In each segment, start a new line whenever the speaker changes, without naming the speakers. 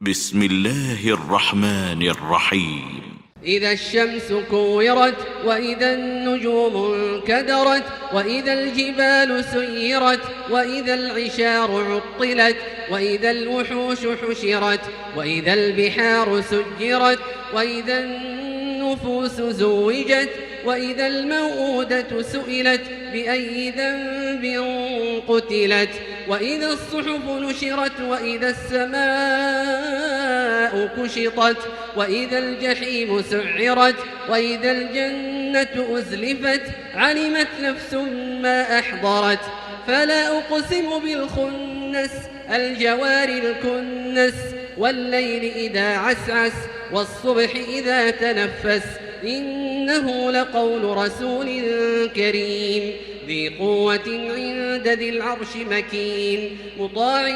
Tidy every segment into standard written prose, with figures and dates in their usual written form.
بسم الله الرحمن الرحيم.
إذا الشمس كورت وإذا النجوم انكدرت وإذا الجبال سيرت وإذا العشار عطلت وإذا الوحوش حشرت وإذا البحار سجرت وإذا النفوس زوجت وإذا الموءودة سئلت بأي ذنب قتلت وإذا الصحف نشرت وإذا السماء كشطت وإذا الجحيم سعرت وإذا الجنة أزلفت علمت نفس ما أحضرت فلا أقسم بالخنس الجوار الكنس والليل إذا عسعس والصبح إذا تنفس إنه لقول رسول كريم ذي قوة عند ذي العرش مكين مطاع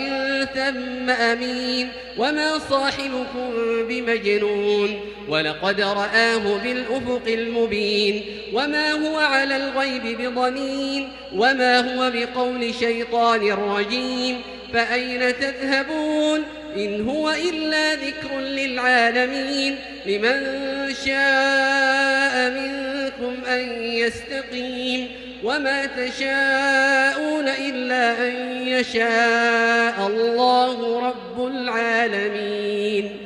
ثم أمين وما صاحبكم بمجنون ولقد رآه بالأفق المبين وما هو على الغيب بضنين وما هو بقول شيطان رجيم فأين تذهبون إن هو إلا ذكر للعالمين لمن شاء منكم أن يستقيم وما تشاءون إلا أن يشاء الله رب العالمين.